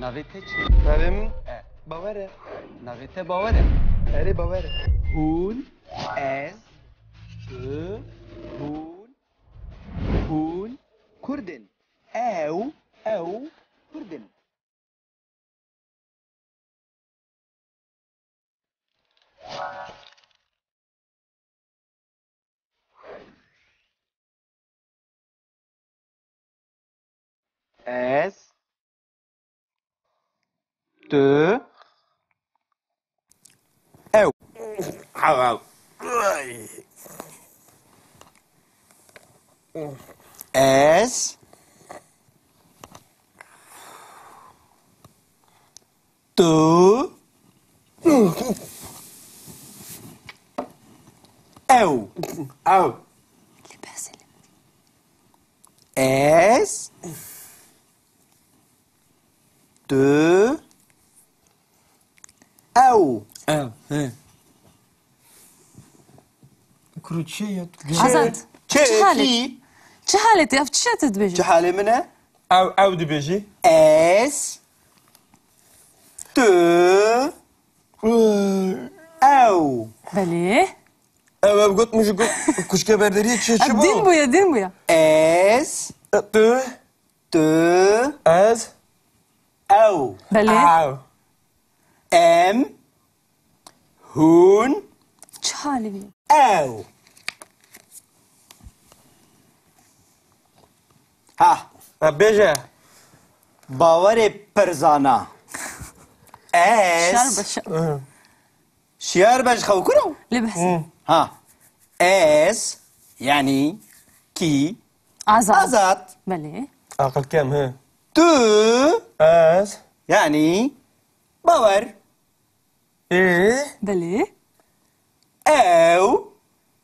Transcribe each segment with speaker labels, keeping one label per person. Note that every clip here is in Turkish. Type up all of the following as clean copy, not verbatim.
Speaker 1: Navê te çi?
Speaker 2: Navê min Bawer e.
Speaker 1: Navê te bawer e?
Speaker 2: Erê Bawer e.
Speaker 1: Hûn, ez, tu, hûn, Kurdin. Ew, Kurdin. Ez, tu, ew. Ez, tu, ew. Ez, tu, ew.
Speaker 2: Kuru çi ya?
Speaker 3: Azad.
Speaker 1: Çi?
Speaker 3: چه حالتي؟ اف چی تدبیجی؟
Speaker 1: Çi hali mi ne?
Speaker 2: Ew dibêjî.
Speaker 1: Ez, tu, ew.
Speaker 3: بله.
Speaker 2: Ew gotmuş kuşka berderiye çi bu?
Speaker 3: دین بویا دین بویا.
Speaker 1: Ez,
Speaker 2: Tu,
Speaker 1: tu,
Speaker 2: ez,
Speaker 1: ew.
Speaker 3: بله.
Speaker 2: ew.
Speaker 1: Em, hun,
Speaker 3: چه حالی بی؟
Speaker 1: ew. Ha,
Speaker 2: Bêje.
Speaker 1: bawerê pirzana.
Speaker 3: شر
Speaker 1: Ez,
Speaker 3: بشه.
Speaker 1: şiyar beş xewkuro.
Speaker 3: لبحث.
Speaker 1: Ha, ez, yani ki,
Speaker 3: عزاد.
Speaker 1: azat.
Speaker 3: بله.
Speaker 2: Akıl kem he.
Speaker 1: Tu,
Speaker 2: Ez,
Speaker 1: yani bawer.
Speaker 3: بله.
Speaker 1: Ew,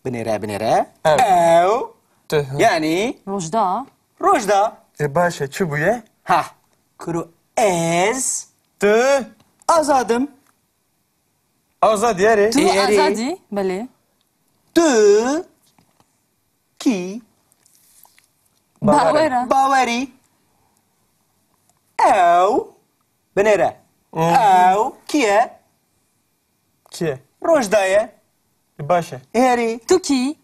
Speaker 1: binere.
Speaker 2: Ew.
Speaker 1: Ew,
Speaker 2: Tu.
Speaker 1: yani
Speaker 3: رجدا.
Speaker 1: rojda.
Speaker 2: Başa çi bu ye?
Speaker 1: Ha, kuru ez,
Speaker 2: Tu,
Speaker 1: azadım.
Speaker 2: azad yeri.
Speaker 3: تو
Speaker 1: Diğeri-
Speaker 3: آزادی؟ بله.
Speaker 1: Tu, ki,
Speaker 3: باوره.
Speaker 1: baweri. Ew, binere. Ew, kiye,
Speaker 2: Ki?
Speaker 1: rojdaye.
Speaker 2: Başa.
Speaker 1: Eri.
Speaker 3: تو کی؟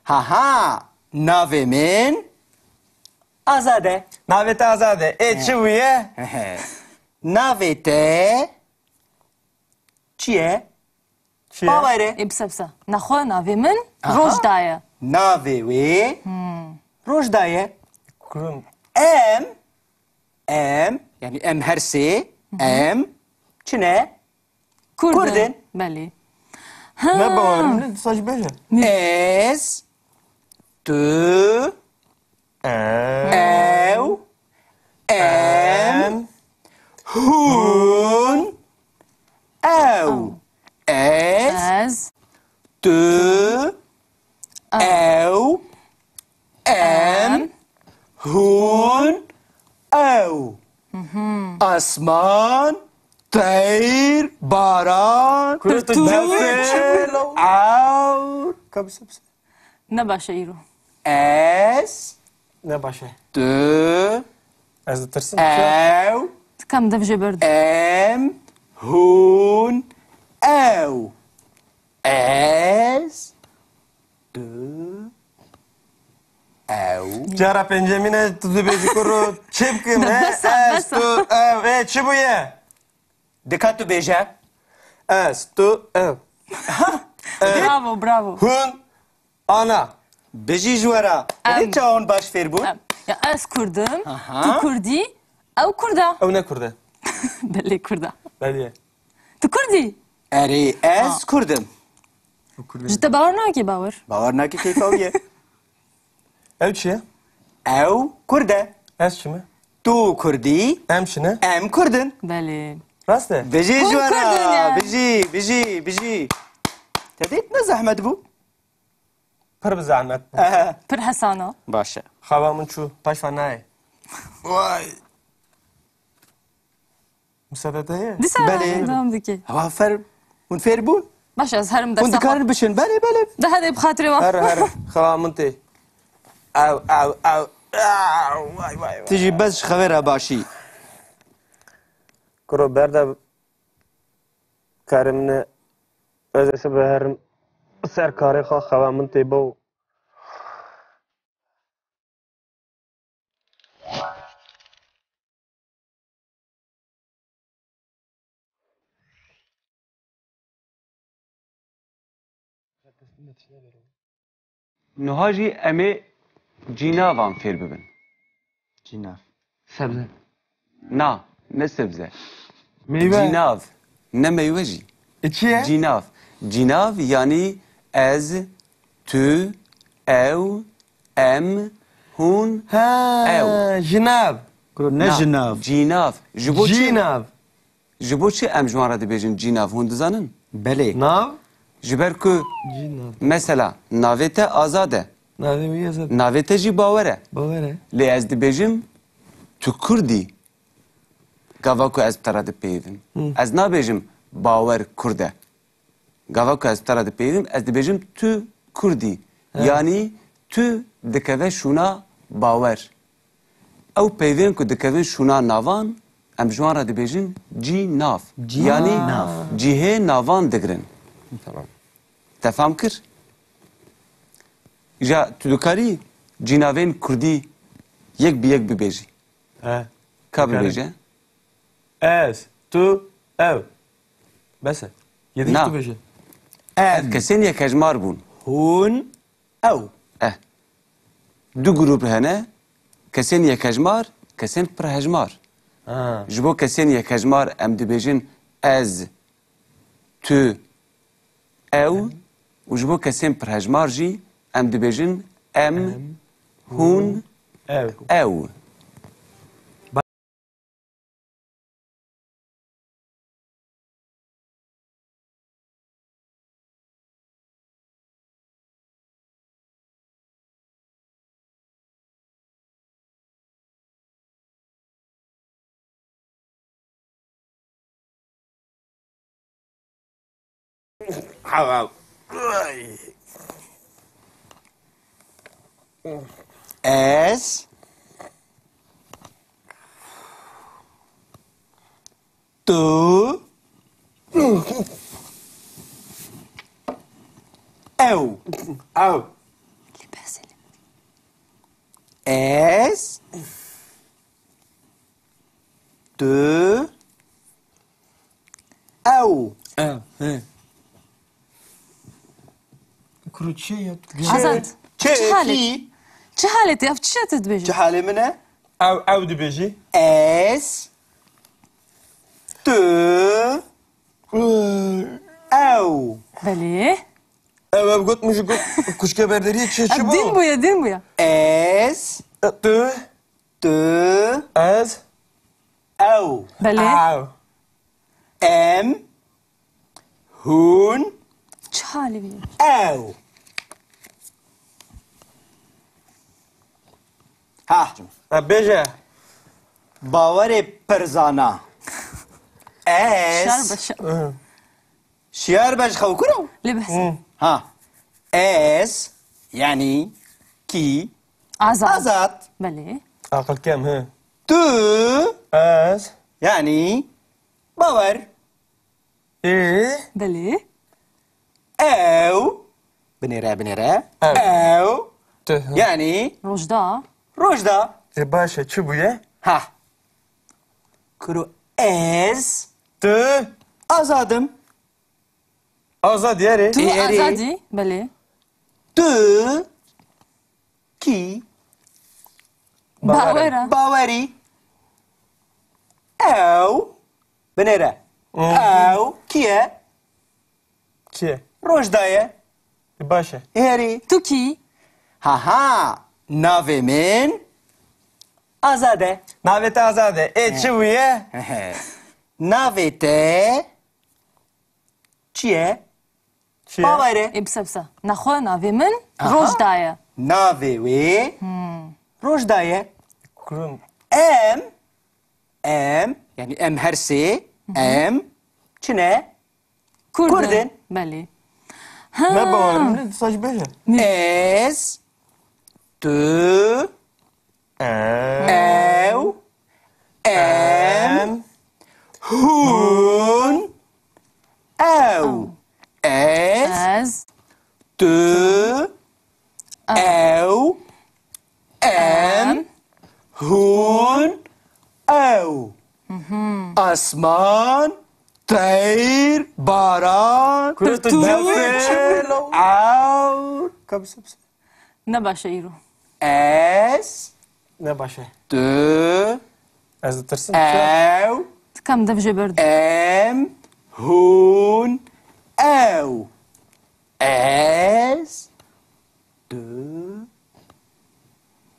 Speaker 1: Ha, navê min azade.
Speaker 2: Navê te azade. Çi bu ye?
Speaker 1: Navê te çi ye?
Speaker 2: Çi ye?
Speaker 1: Bawer e.
Speaker 3: ای بسه بسه. نخواه ناوی من رجدایه.
Speaker 1: Navê wê rojda ye.
Speaker 2: Kurum.
Speaker 1: Em, yani em her sê, em çi ne?
Speaker 3: کردن.
Speaker 1: Kurdin.
Speaker 3: بله.
Speaker 2: Ne bawarım ne? Saç bêje.
Speaker 1: Ez, tu, ew, em, hun, ew. Ez,
Speaker 3: از.
Speaker 1: tu, ew, em, hun, ew. Asman, teyr, baran,
Speaker 2: Kurutu
Speaker 1: nefes, avr.
Speaker 2: Kapısı pısı.
Speaker 3: نباشه ایرو.
Speaker 1: Ez,
Speaker 2: Ne başa?
Speaker 1: tu,
Speaker 2: Ez de tırsın.
Speaker 1: ew,
Speaker 3: کم دفجه برد.
Speaker 1: em, hun, ew. Ez, tu, ew.
Speaker 2: Cara pencemine tutu bezi kuru. Çipkim he.
Speaker 3: Besa,
Speaker 2: Ez tu ev. Çi bu ye?
Speaker 1: Dikkat tu bêje.
Speaker 2: Ez tu ev.
Speaker 3: برافو برافو.
Speaker 2: Hun. Ana.
Speaker 1: Bijî ji we re. Dilê çawan baş fêr bûn?
Speaker 3: یا از کردم.
Speaker 1: Aha.
Speaker 3: تو کردی؟ او کرده.
Speaker 2: Ev ne kurdu?
Speaker 3: بله کرده.
Speaker 2: Beliye.
Speaker 3: تو کردی؟
Speaker 1: Erê ez Kurdim.
Speaker 3: جتا باور ناکی باور.
Speaker 1: Bawer nakî keyfa wî ye.
Speaker 2: Ev çi ye?
Speaker 1: Ew Kurd e.
Speaker 2: Ez çi mi?
Speaker 1: Tu Kurdî,
Speaker 2: Em çi ne?
Speaker 1: em Kurdin.
Speaker 3: بله.
Speaker 2: Rast e.
Speaker 1: Bijî ji
Speaker 3: Hûn
Speaker 1: we
Speaker 3: Kurdin
Speaker 1: re.
Speaker 3: ya.
Speaker 1: Bijî. Te dît ne zehmet bû?
Speaker 2: Pır bir zahmet.
Speaker 3: پر حسانه.
Speaker 1: Baş e.
Speaker 2: Havamın çu. Taş var naye. Vay. Müsaade ye.
Speaker 3: دیسه
Speaker 1: بله.
Speaker 3: دام دیگه.
Speaker 1: Hava fer. Hûn fêr bûn?
Speaker 3: باشه از هرم
Speaker 1: Hûn
Speaker 3: دست.
Speaker 1: dikarin biçin. Belê.
Speaker 3: ده هده بخاطر
Speaker 2: Her
Speaker 3: وقت.
Speaker 2: her. Havamın te. Ev. Vay.
Speaker 1: Tu jî bez ji xewê re başî.
Speaker 2: Kuru berda karimne özesi beherim serkari xavamın tebo.
Speaker 4: Nuhaji eme cinavan fêr bibin.
Speaker 1: Cinav.
Speaker 2: Sebze.
Speaker 4: Na, ne sebze.
Speaker 2: Meyve.
Speaker 4: Cinav. Ne meyve jî.
Speaker 2: İçiye.
Speaker 4: Cinav. Cinav yani ez, tu, ew, em, hun,
Speaker 2: Ha, jinav.
Speaker 1: Kuru ne
Speaker 4: na.
Speaker 1: jinav?
Speaker 4: Cinav. Ji bo çi?
Speaker 2: Jinav.
Speaker 4: Ji bo çi em ji wan re dibêjin cinav hûn dizanin?
Speaker 1: Belê.
Speaker 2: Nav.
Speaker 4: Ji ber ku
Speaker 2: Jinav.
Speaker 4: mesela navê te azad e.
Speaker 2: Navê wî yazad.
Speaker 4: Navê te jî bawer e.
Speaker 2: Bavere.
Speaker 4: Lê ez dibêjim tu Kurdî. Gava ku ez bi te re dipeyivim. Ez nabêjim bawer Kurd e. Gava ku ez bi te re dipeyivim, ez dibêjim tu Kurdî. Yani tu dikeve şûna bawer. Ew peyvên ku dikevin şûna navan, em ji wan re dibêjin cînav. Yani cihê navan digirin.
Speaker 2: Tamam.
Speaker 4: Te fam kir? Ja tu dikarî cînavên Kurdî yek bi yek bibêjî.
Speaker 2: He.
Speaker 4: Ka
Speaker 2: Dikarim.
Speaker 4: bibêje?
Speaker 2: Ez, tu, ev. Bese. Yedik
Speaker 4: Na.
Speaker 2: tu beje.
Speaker 1: Em.
Speaker 4: Kesên yek hejmar bûn.
Speaker 1: Hûn. Ew.
Speaker 4: Du grup hene, kesên yek hejmar, kesên pir hejmar.
Speaker 2: Ha.
Speaker 4: Ji bo kesên yek hejmar em dibêjin ez, tu, ew û ji bo kesên pir hejmar jî em dibêjin em, hûn,
Speaker 2: Ev.
Speaker 4: ew.
Speaker 1: Ez. Tu. Ew.
Speaker 2: Ev.
Speaker 1: Ez. Tu. Ew.
Speaker 2: Ev. He. Kuru çiğ ya.
Speaker 3: Azad.
Speaker 1: Çi.
Speaker 3: Çi halet?
Speaker 1: Ki.
Speaker 3: Çi halet ya? Çi halet dibêjin?
Speaker 1: Çi halê min e?
Speaker 2: Ev di beji.
Speaker 1: Ez. Tu. Ew.
Speaker 3: Belê.
Speaker 2: Ev got mu got. Kuşka berderiye çiğ çiğ
Speaker 3: Din bu ya, din bu ya.
Speaker 1: Ez.
Speaker 2: Tu.
Speaker 1: Tu.
Speaker 2: Ez.
Speaker 1: Ew.
Speaker 3: Belê.
Speaker 2: Ev.
Speaker 1: Em. Hûn.
Speaker 3: Çi halê bî?
Speaker 1: Ew. Ha.
Speaker 2: Ha beje.
Speaker 1: Bawerê pirzana.
Speaker 3: Şer
Speaker 1: Ez.
Speaker 3: başa.
Speaker 1: Şiyar beş xew kuro.
Speaker 3: Lê behs.
Speaker 1: Ha. Ez. Yani. Ki.
Speaker 3: Azad.
Speaker 1: Azat.
Speaker 3: Belê.
Speaker 2: Akıl kem he.
Speaker 1: Tu.
Speaker 2: Ez.
Speaker 1: Yani. Bawer.
Speaker 3: Belê.
Speaker 1: Ew. Binêre.
Speaker 2: Ew.
Speaker 1: Ew.
Speaker 2: Tu.
Speaker 1: Yani.
Speaker 3: Rojda.
Speaker 1: Rojda.
Speaker 2: E başa çi bu ye?
Speaker 1: Ha. Kuru ez.
Speaker 2: Tu.
Speaker 1: Azadım.
Speaker 2: Azad yeri.
Speaker 3: Tu
Speaker 1: Eri.
Speaker 3: azadî. Belê.
Speaker 1: Tu. Ki.
Speaker 3: Bawera.
Speaker 1: Baweri. Ew. Binêre. Ew. Kiye.
Speaker 2: Ki.
Speaker 1: Rojdaye.
Speaker 2: E başa.
Speaker 1: Eri.
Speaker 3: Tu kî?
Speaker 1: Ha. Navê min. Azade.
Speaker 2: Navete azade. E çi bu ye?
Speaker 1: Navê te. Çi ye?
Speaker 2: Çi ye?
Speaker 1: Bawere.
Speaker 3: Ê bisa bisa. Naxwe navê min Rojda ye.
Speaker 1: Navê wê. Rojda ye.
Speaker 2: Kurum.
Speaker 1: Em. Yani em her sê. Em. Çi ne?
Speaker 3: Kurdin.
Speaker 1: Kurdin.
Speaker 3: Belê.
Speaker 2: Ne bavarım ne? Saç beje.
Speaker 1: Ez. Tu. Ew. Em. هون أو أز
Speaker 3: Ez.
Speaker 1: ت أو أم هون أو أسمان طير باران
Speaker 2: كرة
Speaker 1: نفر عور كبس
Speaker 3: Ne başa İro.
Speaker 1: أس
Speaker 2: Ne başı?
Speaker 1: ت
Speaker 2: Az da tırsın.
Speaker 1: أو
Speaker 3: Kam dev jeberd.
Speaker 1: أم هون أو أس ت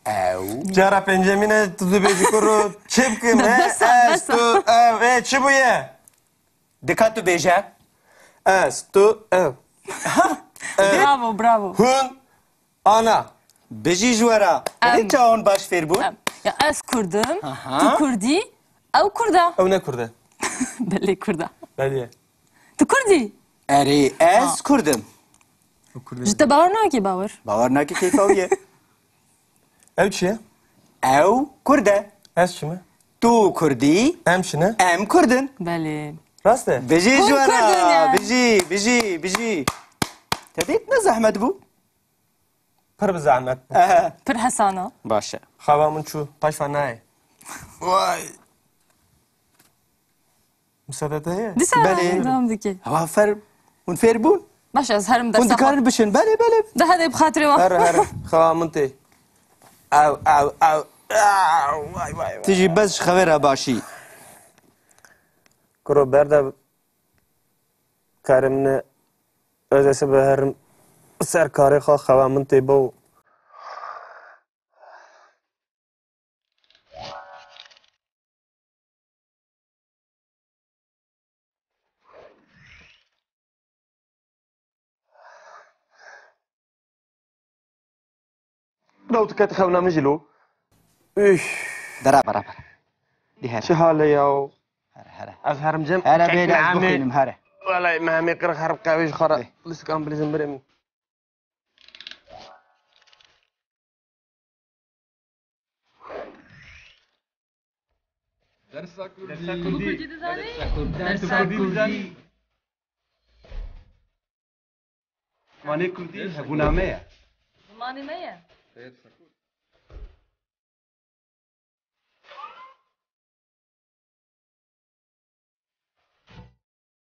Speaker 1: أو
Speaker 2: Cara pencemine tutu beci kuru. Çıpkım he. Az tu ev. Çi bu ye?
Speaker 1: دكاتو بيجا
Speaker 2: Az tu ev.
Speaker 3: Bravo, bravo.
Speaker 2: Hun. Ana.
Speaker 1: بيجي جوارا ليش هون باش فيربون
Speaker 3: Ya ez Kurdim.
Speaker 1: Aha.
Speaker 3: Tu Kurdi. Ev Kurda.
Speaker 2: Ev ne kurdu?
Speaker 3: Belli Kurda.
Speaker 2: Belli.
Speaker 3: Tu Kurdi.
Speaker 1: أري أس كردم
Speaker 3: Ji te bawer nakî bawer.
Speaker 1: باورناكي كيف هوية
Speaker 2: Ev çi ye?
Speaker 1: أو كردة
Speaker 2: Ez çi mi?
Speaker 1: تو كردي
Speaker 2: Em çi ne?
Speaker 1: أم كردن
Speaker 3: Belli.
Speaker 2: Rast e.
Speaker 1: بيجي
Speaker 3: كردن
Speaker 1: جوارا
Speaker 3: يعني.
Speaker 1: بيجي تبيت نزح مدبو
Speaker 2: Pır bir zahmet.
Speaker 3: Pir hesana.
Speaker 1: باشا
Speaker 2: Havamın çu. Paş var ne? Vay. Müsaade ye.
Speaker 3: Disa
Speaker 1: Belli.
Speaker 3: devam dike.
Speaker 1: هوا فر ونفيربون
Speaker 3: Baş ez herim der sabah.
Speaker 1: وندكارن بشن بله بله
Speaker 3: De hadi bxatire wa.
Speaker 2: Her havamın te. Ev ev ev. Vay vay vay.
Speaker 1: تيجي بس خبرها باشي
Speaker 2: Kuro berde karimne özesi beherim serkarı havamın te bu. لو تكات خونا مجلو. Üf.
Speaker 1: درا برا برا دي هرا
Speaker 2: شو حالي ياو؟
Speaker 1: هرا
Speaker 2: از هرم جم.
Speaker 1: هرا بيلا بخينم هرا
Speaker 2: والله ما هم يقرأ خرب قاويش خرا. لسه كان بليزم بريم.
Speaker 5: مانه کردی هبونامه
Speaker 3: Mani me ye?